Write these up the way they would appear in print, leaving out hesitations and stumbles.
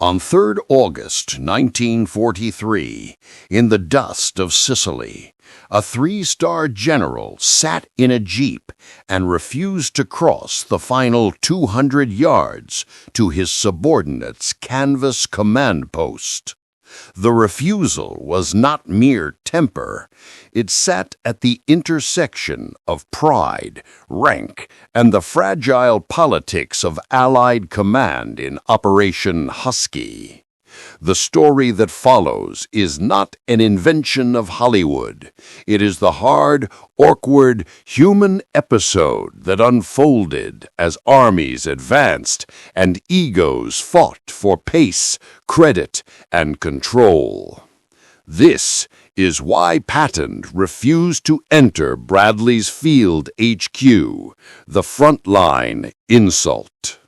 On 3rd August 1943, in the dust of Sicily, a three-star general sat in a jeep and refused to cross the final 200 yards to his subordinate's canvas command post. The refusal was not mere temper. It sat at the intersection of pride, rank, and the fragile politics of Allied command in Operation Husky. The story that follows is not an invention of Hollywood. It is the hard, awkward, human episode that unfolded as armies advanced and egos fought for pace, credit, and control. This is why Patton refused to enter Bradley's Field HQ, the frontline insult.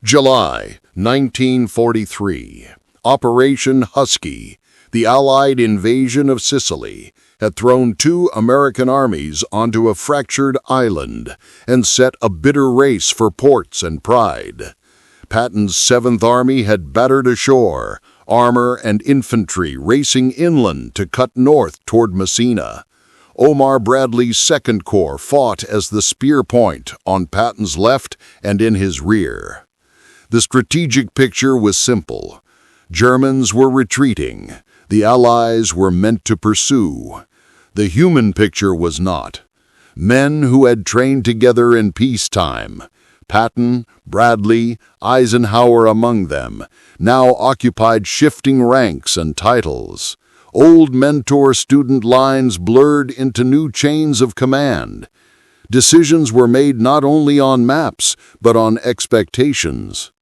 July 1943. Operation Husky, the Allied invasion of Sicily, had thrown two American armies onto a fractured island and set a bitter race for ports and pride. Patton's 7th Army had battered ashore, armor and infantry racing inland to cut north toward Messina. Omar Bradley's 2nd Corps fought as the spear point on Patton's left and in his rear. The strategic picture was simple. Germans were retreating. The Allies were meant to pursue. The human picture was not. Men who had trained together in peacetime, Patton, Bradley, Eisenhower among them, now occupied shifting ranks and titles. Old mentor-student lines blurred into new chains of command. Decisions were made not only on maps, but on expectations.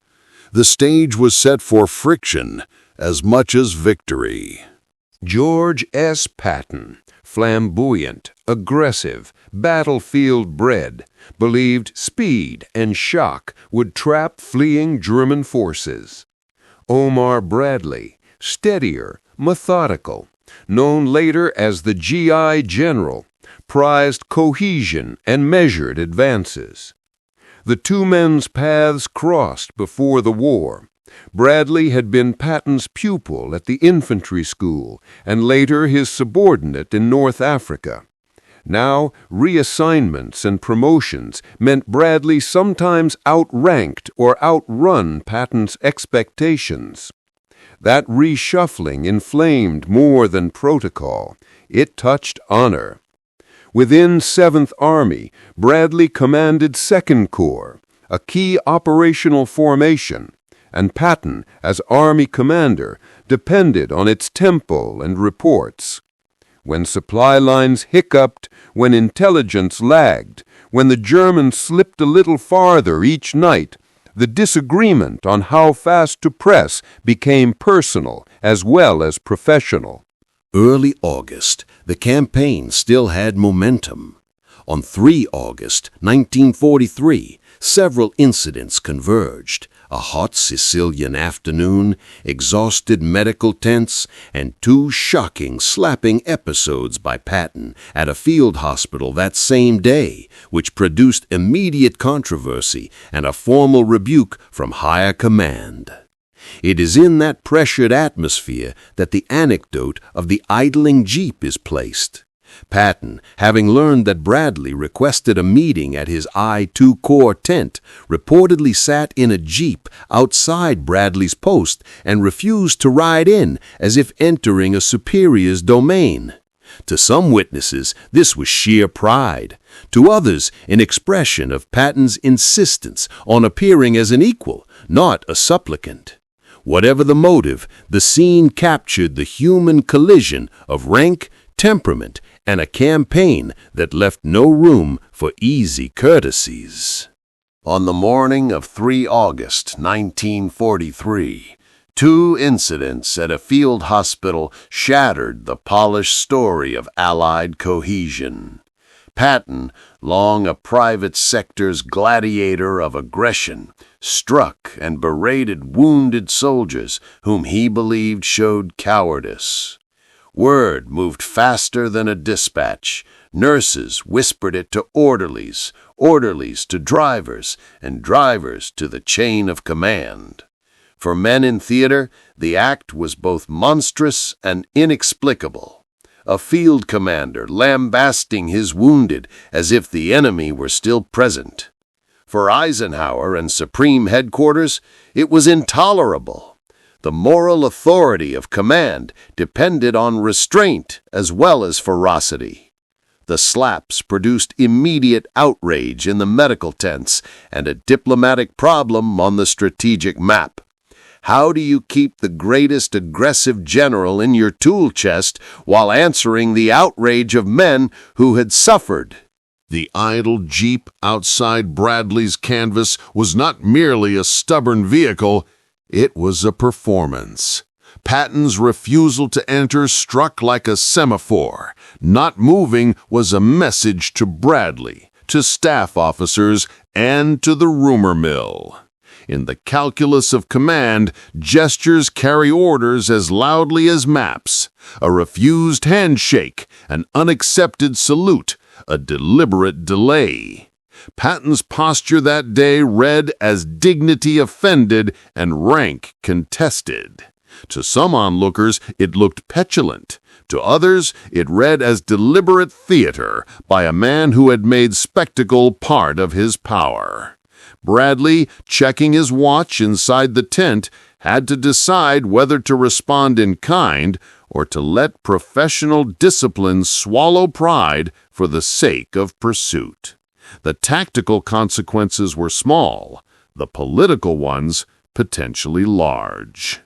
The stage was set for friction as much as victory. George S. Patton, flamboyant, aggressive, battlefield-bred, believed speed and shock would trap fleeing German forces. Omar Bradley, steadier, methodical, known later as the GI General, prized cohesion and measured advances. The two men's paths crossed before the war. Bradley had been Patton's pupil at the infantry school and later his subordinate in North Africa. Now, reassignments and promotions meant Bradley sometimes outranked or outrun Patton's expectations. That reshuffling inflamed more than protocol. It touched honor. Within 7th Army, Bradley commanded 2nd Corps, a key operational formation, and Patton, as Army commander, depended on its tempo and reports. When supply lines hiccuped, when intelligence lagged, when the Germans slipped a little farther each night, the disagreement on how fast to press became personal as well as professional. Early August, the campaign still had momentum. On 3 August 1943, several incidents converged. A hot Sicilian afternoon, exhausted medical tents, and 2 shocking, slapping episodes by Patton at a field hospital that same day, which produced immediate controversy and a formal rebuke from higher command. It is in that pressured atmosphere that the anecdote of the idling jeep is placed. Patton, having learned that Bradley requested a meeting at his I-2 Corps tent, reportedly sat in a jeep outside Bradley's post and refused to ride in as if entering a superior's domain. To some witnesses, this was sheer pride. To others, an expression of Patton's insistence on appearing as an equal, not a supplicant. Whatever the motive, the scene captured the human collision of rank, temperament, and a campaign that left no room for easy courtesies. On the morning of 3 August 1943, 2 incidents at a field hospital shattered the polished story of Allied cohesion. Patton, long a private sector's gladiator of aggression, struck and berated wounded soldiers whom he believed showed cowardice. Word moved faster than a dispatch. Nurses whispered it to orderlies, orderlies to drivers, and drivers to the chain of command. For men in theater, the act was both monstrous and inexplicable. A field commander lambasting his wounded as if the enemy were still present. For Eisenhower and Supreme Headquarters, it was intolerable. The moral authority of command depended on restraint as well as ferocity. The slaps produced immediate outrage in the medical tents and a diplomatic problem on the strategic map. How do you keep the greatest aggressive general in your tool chest while answering the outrage of men who had suffered? The idle jeep outside Bradley's canvas was not merely a stubborn vehicle, it was a performance. Patton's refusal to enter struck like a semaphore. Not moving was a message to Bradley, to staff officers, and to the rumor mill. In the calculus of command, gestures carry orders as loudly as maps. A refused handshake, an unaccepted salute, a deliberate delay. Patton's posture that day read as dignity offended and rank contested. To some onlookers, it looked petulant. To others, it read as deliberate theater by a man who had made spectacle part of his power. Bradley, checking his watch inside the tent, had to decide whether to respond in kind or to let professional discipline swallow pride for the sake of pursuit. The tactical consequences were small, the political ones potentially large.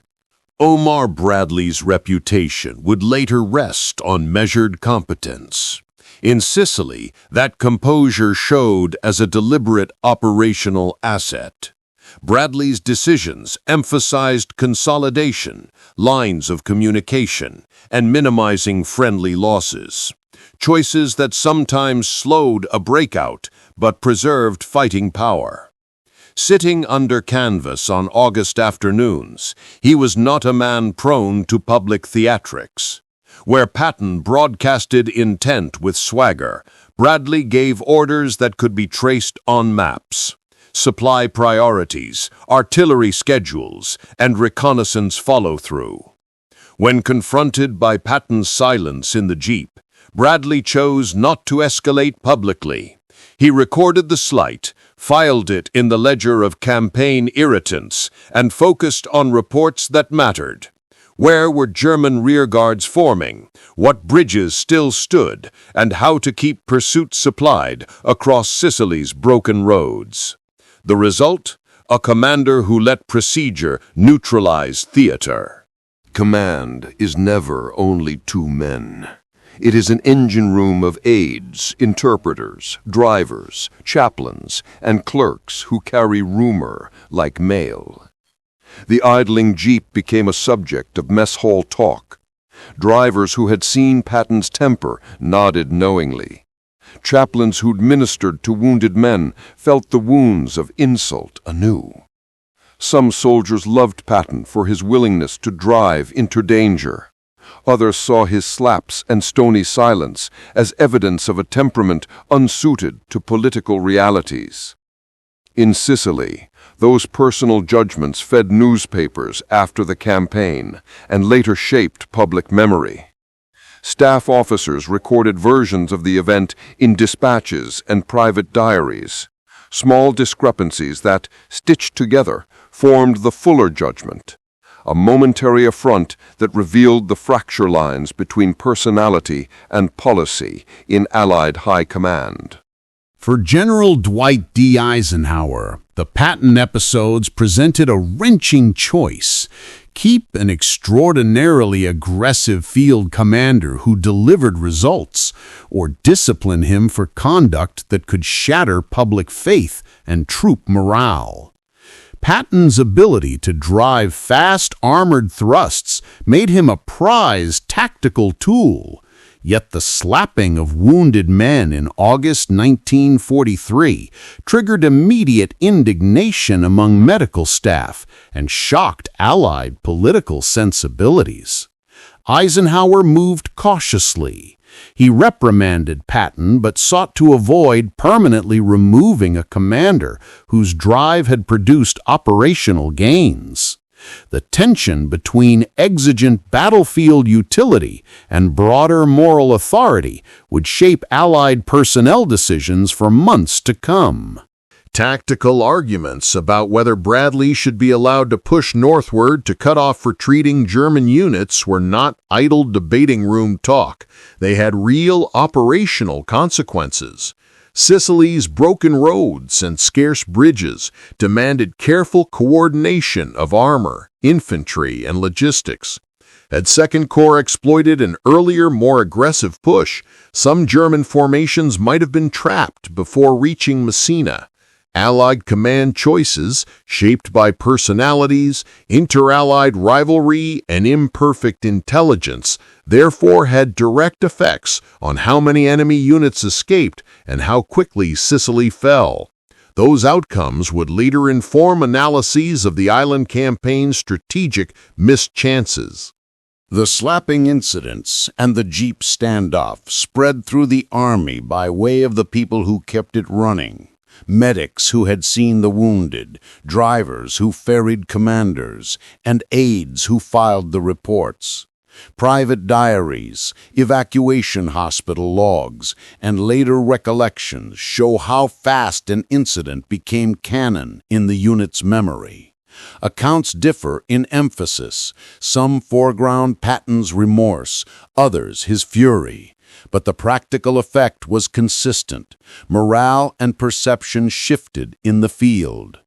Omar Bradley's reputation would later rest on measured competence. In Sicily, that composure showed as a deliberate operational asset. Bradley's decisions emphasized consolidation, lines of communication, and minimizing friendly losses. Choices that sometimes slowed a breakout but preserved fighting power. Sitting under canvas on August afternoons, he was not a man prone to public theatrics. Where Patton broadcasted intent with swagger, Bradley gave orders that could be traced on maps. Supply priorities, artillery schedules, and reconnaissance follow-through. When confronted by Patton's silence in the jeep, Bradley chose not to escalate publicly. He recorded the slight, filed it in the ledger of campaign irritants, and focused on reports that mattered. Where were German rearguards forming, what bridges still stood, and how to keep pursuit supplied across Sicily's broken roads. The result? A commander who let procedure neutralize theater. Command is never only two men. It is an engine room of aides, interpreters, drivers, chaplains, and clerks who carry rumor like mail. The idling jeep became a subject of mess hall talk. Drivers who had seen Patton's temper nodded knowingly. Chaplains who'd ministered to wounded men felt the wounds of insult anew. Some soldiers loved Patton for his willingness to drive into danger. Others saw his slaps and stony silence as evidence of a temperament unsuited to political realities. In Sicily, those personal judgments fed newspapers after the campaign and later shaped public memory. Staff officers recorded versions of the event in dispatches and private diaries. Small discrepancies that, stitched together, formed the fuller judgment. A momentary affront that revealed the fracture lines between personality and policy in Allied high command. For General Dwight D. Eisenhower, the Patton episodes presented a wrenching choice. Keep an extraordinarily aggressive field commander who delivered results, or discipline him for conduct that could shatter public faith and troop morale. Patton's ability to drive fast armored thrusts made him a prized tactical tool. Yet the slapping of wounded men in August 1943 triggered immediate indignation among medical staff and shocked Allied political sensibilities. Eisenhower moved cautiously. He reprimanded Patton but sought to avoid permanently removing a commander whose drive had produced operational gains. The tension between exigent battlefield utility and broader moral authority would shape Allied personnel decisions for months to come. Tactical arguments about whether Bradley should be allowed to push northward to cut off retreating German units were not idle debating room talk. They had real operational consequences. Sicily's broken roads and scarce bridges demanded careful coordination of armor, infantry, and logistics. Had Second Corps exploited an earlier, more aggressive push, some German formations might have been trapped before reaching Messina. Allied command choices, shaped by personalities, inter-Allied rivalry, and imperfect intelligence, therefore had direct effects on how many enemy units escaped and how quickly Sicily fell. Those outcomes would later inform analyses of the island campaign's strategic missed chances. The slapping incidents and the Jeep standoff spread through the army by way of the people who kept it running. Medics who had seen the wounded, drivers who ferried commanders, and aides who filed the reports. Private diaries, evacuation hospital logs, and later recollections show how fast an incident became canon in the unit's memory. Accounts differ in emphasis. Some foreground Patton's remorse, others his fury. But the practical effect was consistent. Morale and perception shifted in the field.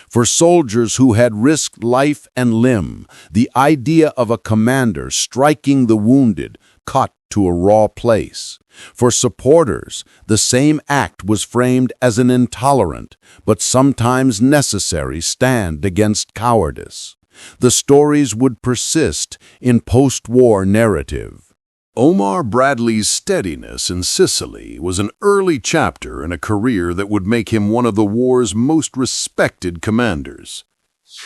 For soldiers who had risked life and limb, the idea of a commander striking the wounded cut to a raw place. For supporters, the same act was framed as an intolerant, but sometimes necessary stand against cowardice. The stories would persist in post-war narrative. Omar Bradley's steadiness in Sicily was an early chapter in a career that would make him one of the war's most respected commanders.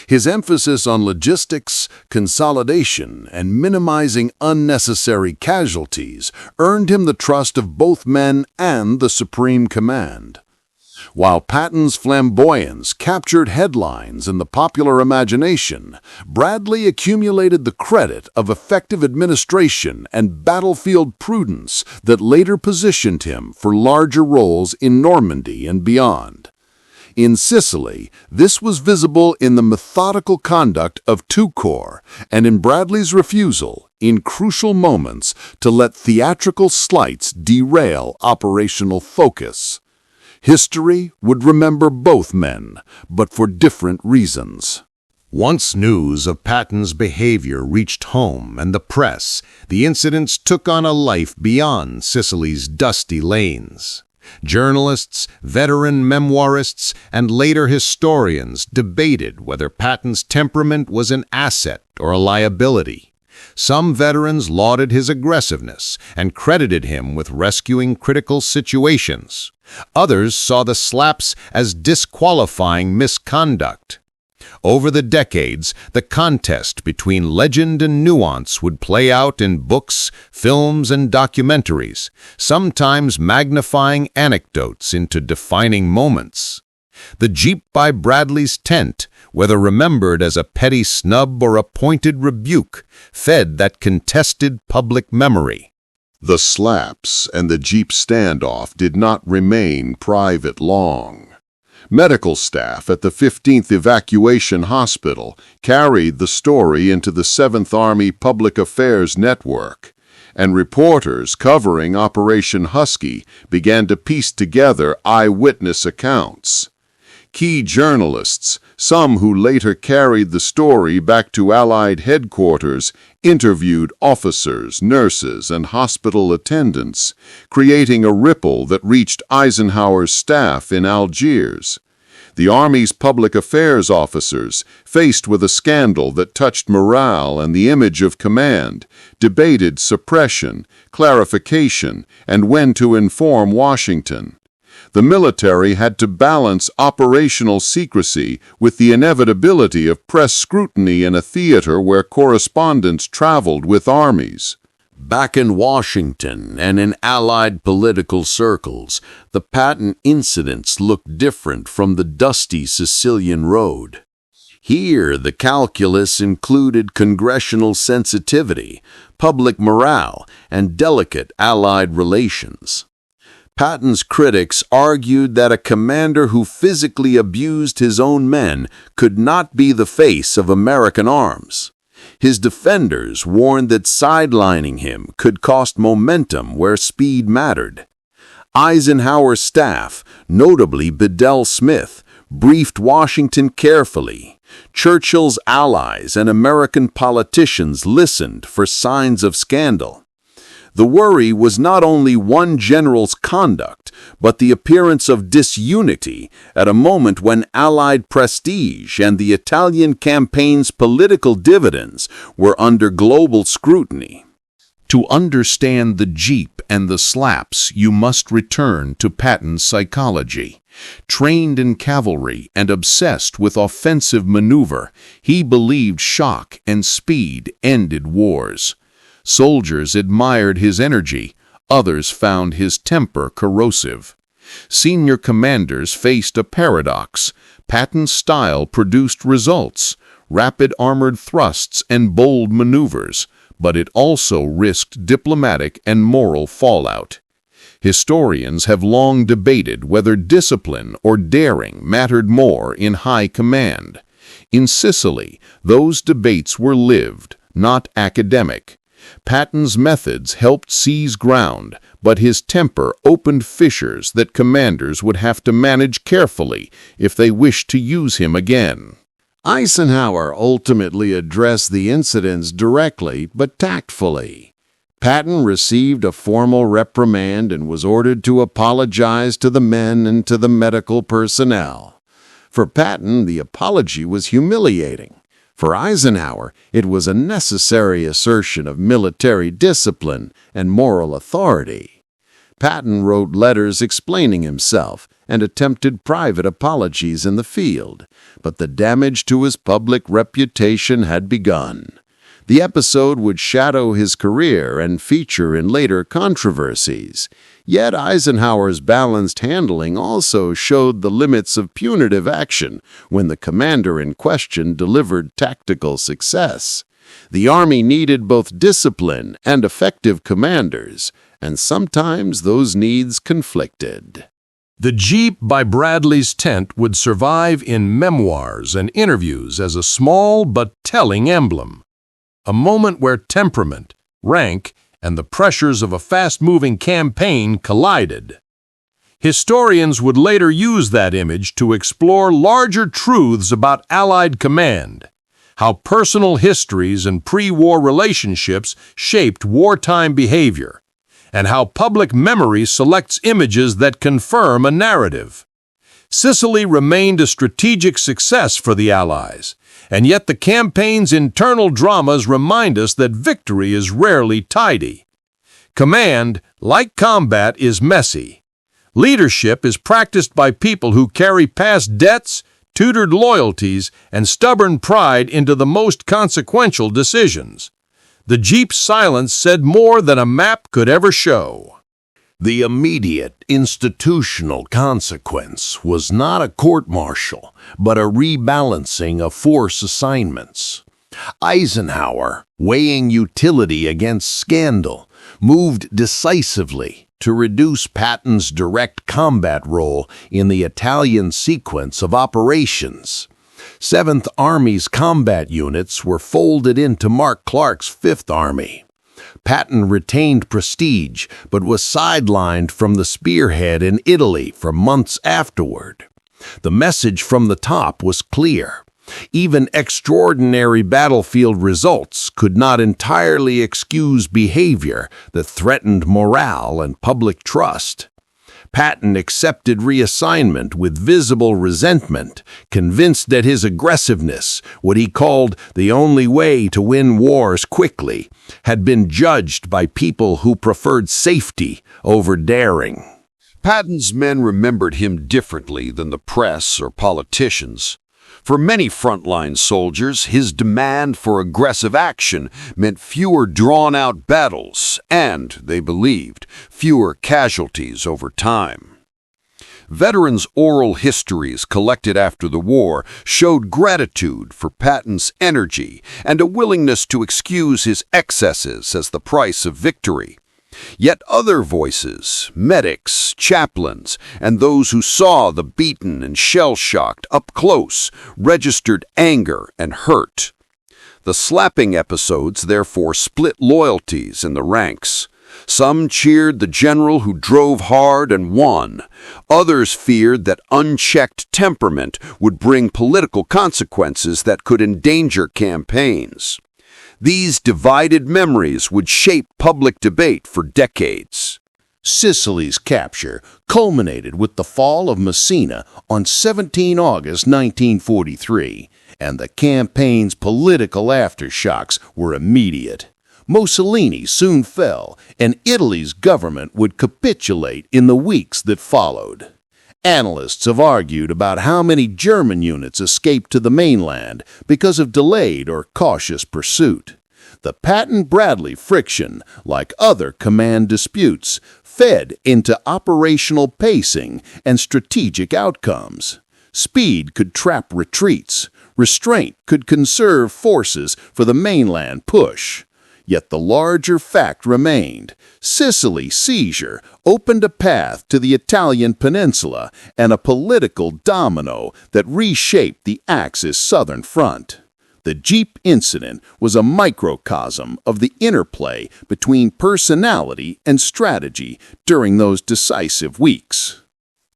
His emphasis on logistics, consolidation, and minimizing unnecessary casualties earned him the trust of both men and the Supreme Command. While Patton's flamboyance captured headlines in the popular imagination, Bradley accumulated the credit of effective administration and battlefield prudence that later positioned him for larger roles in Normandy and beyond. In Sicily, this was visible in the methodical conduct of two corps and in Bradley's refusal, in crucial moments, to let theatrical slights derail operational focus. History would remember both men, but for different reasons. Once news of Patton's behavior reached home and the press, the incidents took on a life beyond Sicily's dusty lanes. Journalists, veteran memoirists, and later historians debated whether Patton's temperament was an asset or a liability. Some veterans lauded his aggressiveness and credited him with rescuing critical situations. Others saw the slaps as disqualifying misconduct. Over the decades, the contest between legend and nuance would play out in books, films, and documentaries, sometimes magnifying anecdotes into defining moments. The Jeep by Bradley's tent, whether remembered as a petty snub or a pointed rebuke, fed that contested public memory. The slaps and the Jeep standoff did not remain private long. Medical staff at the 15th Evacuation Hospital carried the story into the 7th Army Public Affairs Network, and reporters covering Operation Husky began to piece together eyewitness accounts. Key journalists, some who later carried the story back to Allied headquarters, interviewed officers, nurses, and hospital attendants, creating a ripple that reached Eisenhower's staff in Algiers. The Army's public affairs officers, faced with a scandal that touched morale and the image of command, debated suppression, clarification, and when to inform Washington. The military had to balance operational secrecy with the inevitability of press scrutiny in a theater where correspondents traveled with armies. Back in Washington and in Allied political circles, the Patton incidents looked different from the dusty Sicilian road. Here, the calculus included congressional sensitivity, public morale, and delicate Allied relations. Patton's critics argued that a commander who physically abused his own men could not be the face of American arms. His defenders warned that sidelining him could cost momentum where speed mattered. Eisenhower's staff, notably Bedell Smith, briefed Washington carefully. Churchill's allies and American politicians listened for signs of scandal. The worry was not only one general's conduct, but the appearance of disunity at a moment when Allied prestige and the Italian campaign's political dividends were under global scrutiny. To understand the Jeep and the slaps, you must return to Patton's psychology. Trained in cavalry and obsessed with offensive maneuver, he believed shock and speed ended wars. Soldiers admired his energy, others found his temper corrosive. Senior commanders faced a paradox. Patton's style produced results, rapid armored thrusts and bold maneuvers, but it also risked diplomatic and moral fallout. Historians have long debated whether discipline or daring mattered more in high command. In Sicily, those debates were lived, not academic. Patton's methods helped seize ground, but his temper opened fissures that commanders would have to manage carefully if they wished to use him again. Eisenhower ultimately addressed the incidents directly but tactfully. Patton received a formal reprimand and was ordered to apologize to the men and to the medical personnel. For Patton, the apology was humiliating. For Eisenhower, it was a necessary assertion of military discipline and moral authority. Patton wrote letters explaining himself and attempted private apologies in the field, but the damage to his public reputation had begun. The episode would shadow his career and feature in later controversies. Yet Eisenhower's balanced handling also showed the limits of punitive action when the commander in question delivered tactical success. The Army needed both discipline and effective commanders, and sometimes those needs conflicted. The Jeep by Bradley's tent would survive in memoirs and interviews as a small but telling emblem. A moment where temperament, rank, and the pressures of a fast-moving campaign collided. Historians would later use that image to explore larger truths about Allied command, how personal histories and pre-war relationships shaped wartime behavior, and how public memory selects images that confirm a narrative. Sicily remained a strategic success for the Allies, and yet the campaign's internal dramas remind us that victory is rarely tidy. Command, like combat, is messy. Leadership is practiced by people who carry past debts, tutored loyalties, and stubborn pride into the most consequential decisions. The Jeep's silence said more than a map could ever show. The immediate institutional consequence was not a court-martial, but a rebalancing of force assignments. Eisenhower, weighing utility against scandal, moved decisively to reduce Patton's direct combat role in the Italian sequence of operations. 7th Army's combat units were folded into Mark Clark's 5th Army. Patton retained prestige, but was sidelined from the spearhead in Italy for months afterward. The message from the top was clear. Even extraordinary battlefield results could not entirely excuse behavior that threatened morale and public trust. Patton accepted reassignment with visible resentment, convinced that his aggressiveness, what he called the only way to win wars quickly, had been judged by people who preferred safety over daring. Patton's men remembered him differently than the press or politicians. For many frontline soldiers, his demand for aggressive action meant fewer drawn-out battles and, they believed, fewer casualties over time. Veterans' oral histories collected after the war showed gratitude for Patton's energy and a willingness to excuse his excesses as the price of victory. Yet other voices, medics, chaplains, and those who saw the beaten and shell-shocked up close, registered anger and hurt. The slapping episodes therefore split loyalties in the ranks. Some cheered the general who drove hard and won. Others feared that unchecked temperament would bring political consequences that could endanger campaigns. These divided memories would shape public debate for decades. Sicily's capture culminated with the fall of Messina on 17 August 1943, and the campaign's political aftershocks were immediate. Mussolini soon fell, and Italy's government would capitulate in the weeks that followed. Analysts have argued about how many German units escaped to the mainland because of delayed or cautious pursuit. The Patton-Bradley friction, like other command disputes, fed into operational pacing and strategic outcomes. Speed could trap retreats. Restraint could conserve forces for the mainland push. Yet the larger fact remained. Sicily's seizure opened a path to the Italian peninsula and a political domino that reshaped the Axis southern front. The Jeep incident was a microcosm of the interplay between personality and strategy during those decisive weeks.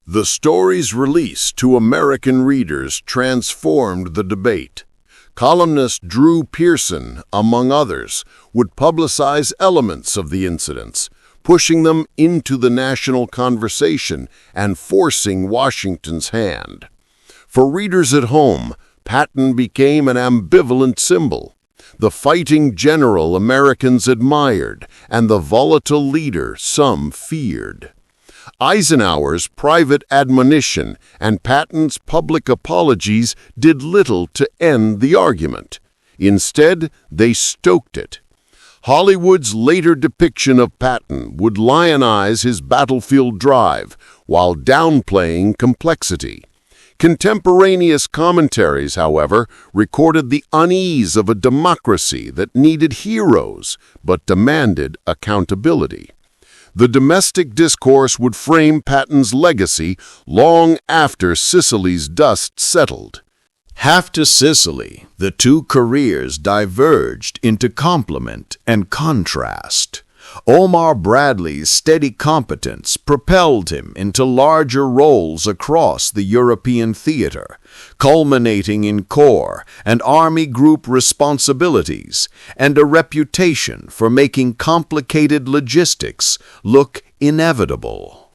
The story's release to American readers transformed the debate. Columnist Drew Pearson, among others, would publicize elements of the incidents, pushing them into the national conversation and forcing Washington's hand. For readers at home, Patton became an ambivalent symbol, the fighting general Americans admired and the volatile leader some feared. Eisenhower's private admonition and Patton's public apologies did little to end the argument. Instead, they stoked it. Hollywood's later depiction of Patton would lionize his battlefield drive while downplaying complexity. Contemporaneous commentaries, however, recorded the unease of a democracy that needed heroes but demanded accountability. The domestic discourse would frame Patton's legacy long after Sicily's dust settled. Half to Sicily, the two careers diverged into complement and contrast. Omar Bradley's steady competence propelled him into larger roles across the European theater, culminating in corps and army group responsibilities and a reputation for making complicated logistics look inevitable.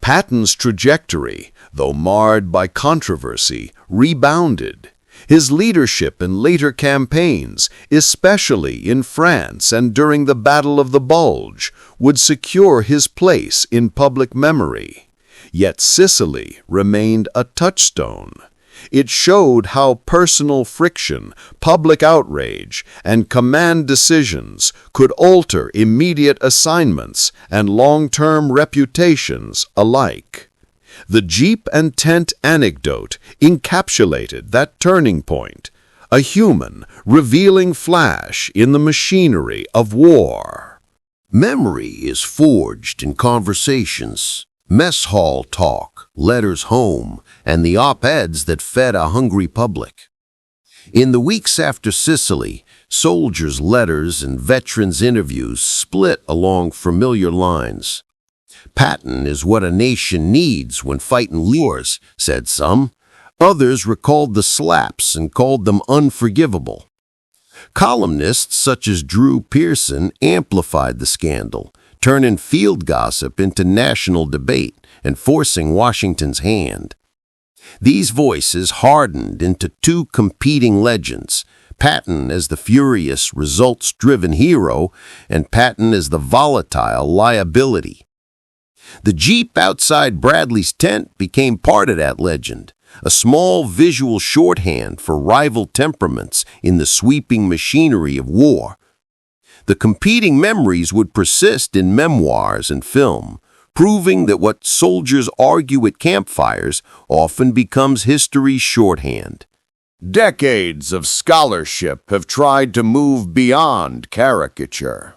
Patton's trajectory, though marred by controversy, rebounded. His leadership in later campaigns, especially in France and during the Battle of the Bulge, would secure his place in public memory. Yet Sicily remained a touchstone. It showed how personal friction, public outrage, and command decisions could alter immediate assignments and long-term reputations alike. The Jeep and tent anecdote encapsulated that turning point, a human, revealing flash in the machinery of war. Memory is forged in conversations, mess hall talk, letters home, and the op-eds that fed a hungry public. In the weeks after Sicily, soldiers' letters and veterans' interviews split along familiar lines. Patton is what a nation needs when fighting lures, said some. Others recalled the slaps and called them unforgivable. Columnists such as Drew Pearson amplified the scandal, turning field gossip into national debate and forcing Washington's hand. These voices hardened into two competing legends, Patton as the furious, results-driven hero, and Patton as the volatile liability. The Jeep outside Bradley's tent became part of that legend, a small visual shorthand for rival temperaments in the sweeping machinery of war. The competing memories would persist in memoirs and film, proving that what soldiers argue at campfires often becomes history's shorthand. Decades of scholarship have tried to move beyond caricature.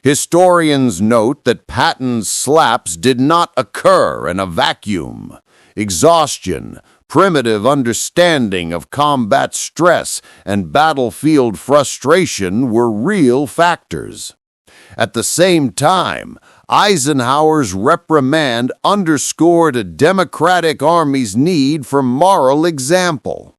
Historians note that Patton's slaps did not occur in a vacuum. Exhaustion, primitive understanding of combat stress, and battlefield frustration were real factors. At the same time, Eisenhower's reprimand underscored a democratic army's need for moral example.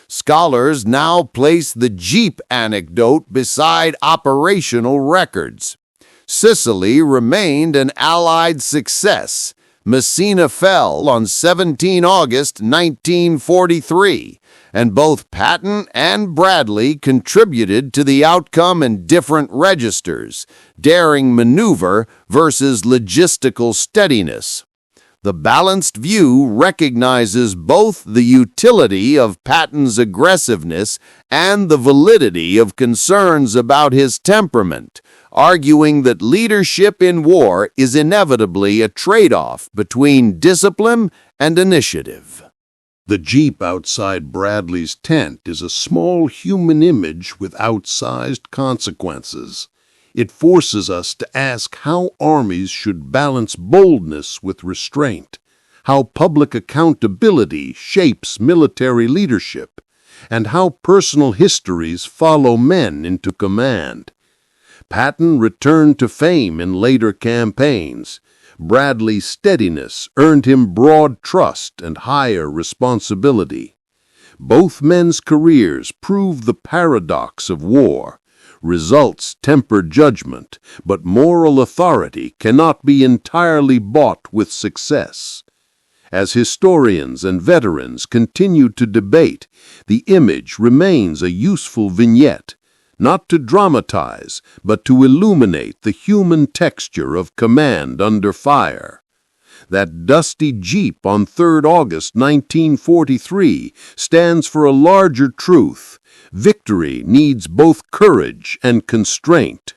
Scholars now place the Jeep anecdote beside operational records. Sicily remained an Allied success. Messina fell on 17 August 1943, and both Patton and Bradley contributed to the outcome in different registers, daring maneuver versus logistical steadiness. The balanced view recognizes both the utility of Patton's aggressiveness and the validity of concerns about his temperament, arguing that leadership in war is inevitably a trade-off between discipline and initiative. The Jeep outside Bradley's tent is a small human image with outsized consequences. It forces us to ask how armies should balance boldness with restraint, how public accountability shapes military leadership, and how personal histories follow men into command. Patton returned to fame in later campaigns. Bradley's steadiness earned him broad trust and higher responsibility. Both men's careers prove the paradox of war. Results temper judgment, but moral authority cannot be entirely bought with success. As historians and veterans continue to debate, the image remains a useful vignette, not to dramatize, but to illuminate the human texture of command under fire. That dusty Jeep on 3 August 1943 stands for a larger truth. Victory needs both courage and constraint.